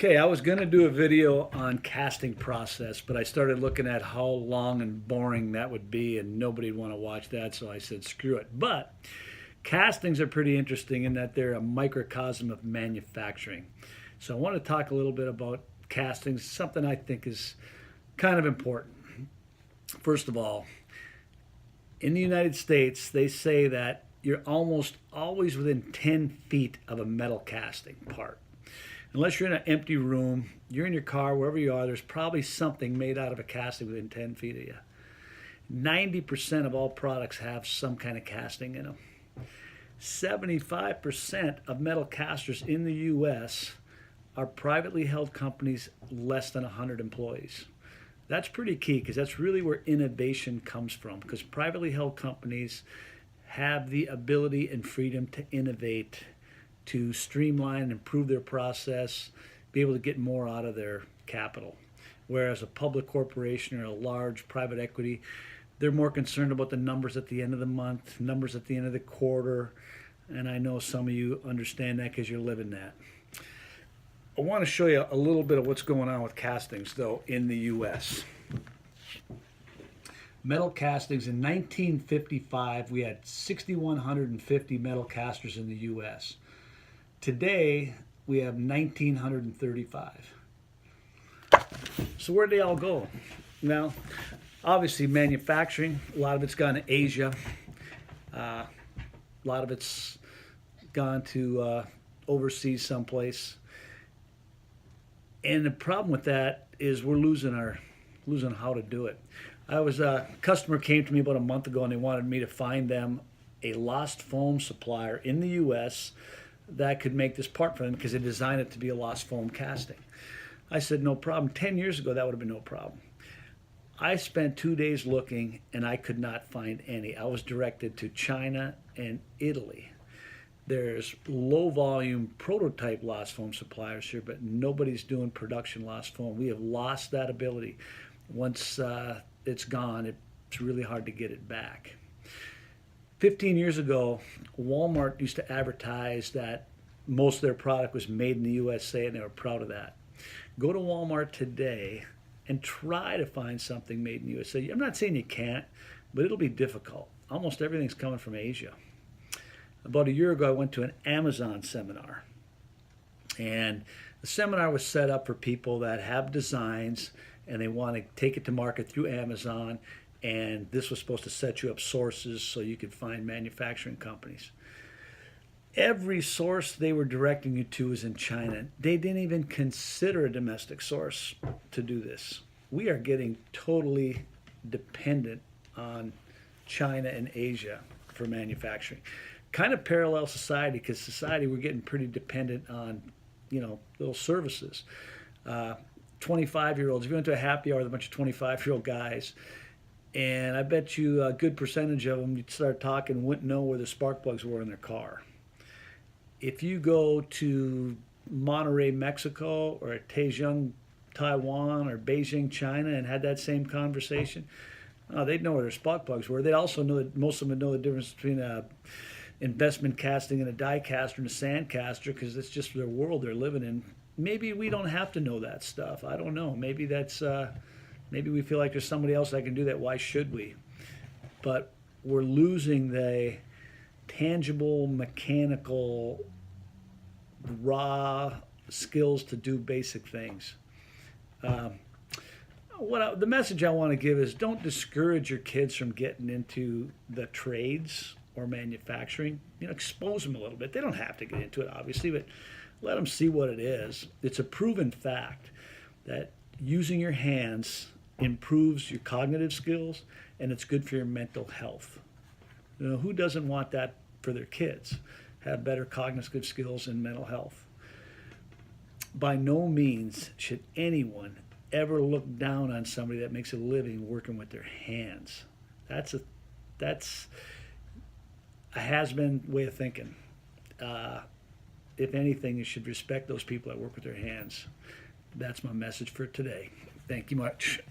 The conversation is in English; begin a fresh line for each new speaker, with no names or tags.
Okay, I was going to do a video on casting process, but I started looking at how long and boring that would be, and nobody would want to watch that, so I said screw it. But castings are pretty interesting in that they're a microcosm of manufacturing. So I want to talk a little bit about castings, something I think is kind of important. First of all, in the United States, they say that you're almost always within 10 feet of a metal casting part. Unless you're in an empty room, you're in your car, wherever you are, there's probably something made out of a casting within 10 feet of you. 90% of all products have some kind of casting in them. 75% of metal casters in the U.S. are privately held companies less than 100 employees. That's pretty key because that's really where innovation comes from, because privately held companies have the ability and freedom to innovate, to streamline and improve their process, be able to get more out of their capital. Whereas a public corporation or a large private equity, they're more concerned about the numbers at the end of the month, numbers at the end of the quarter, and I know some of you understand that because you're living that. I want to show you a little bit of what's going on with castings, though, in the U.S. Metal castings, in 1955, we had 6,150 metal casters in the U.S. Today, we have 1,935. So where'd they all go? Well, obviously manufacturing, a lot of it's gone to Asia. A lot of it's gone to overseas someplace. And the problem with that is we're losing how to do it. A customer came to me about a month ago and they wanted me to find them a lost foam supplier in the U.S. that could make this part for them because they designed it to be a lost foam casting. I said, no problem. 10 years ago, that would have been no problem. I spent 2 days looking and I could not find any. I was directed to China and Italy. There's low volume prototype lost foam suppliers here, but nobody's doing production lost foam. We have lost that ability. Once it's gone, it's really hard to get it back. 15 years ago, Walmart used to advertise that most of their product was made in the USA, and they were proud of that. Go to Walmart today and try to find something made in the USA. I'm not saying you can't, but it'll be difficult. Almost everything's coming from Asia. About a year ago, I went to an Amazon seminar. And the seminar was set up for people that have designs and they want to take it to market through Amazon. And this was supposed to set you up sources so you could find manufacturing companies. Every source they were directing you to is in China. They didn't even consider a domestic source to do this. We are getting totally dependent on China and Asia for manufacturing. Kind of parallel society, because society, we're getting pretty dependent on, little services. 25-year-olds, if you went to a happy hour with a bunch of 25-year-old guys, and I bet you a good percentage of them, you'd start talking, wouldn't know where the spark plugs were in their car. If you go to Monterrey, Mexico, or Taichung, Taiwan, or Beijing, China, and had that same conversation, they'd know where their spark plugs were. They'd also know that most of them would know the difference between a investment casting and a die caster and a sand caster, because it's just their world they're living in. Maybe we don't have to know that stuff. I don't know. Maybe maybe we feel like there's somebody else that can do that. Why should we? But we're losing the tangible, mechanical, raw skills to do basic things. The message I want to give is don't discourage your kids from getting into the trades or manufacturing. Expose them a little bit. They don't have to get into it, obviously, but let them see what it is. It's a proven fact that using your hands improves your cognitive skills and it's good for your mental health. Who doesn't want that for their kids? Have better cognitive skills and mental health. By no means should anyone ever look down on somebody that makes a living working with their hands. That's a has-been way of thinking. If anything, you should respect those people that work with their hands. That's my message for today. Thank you much.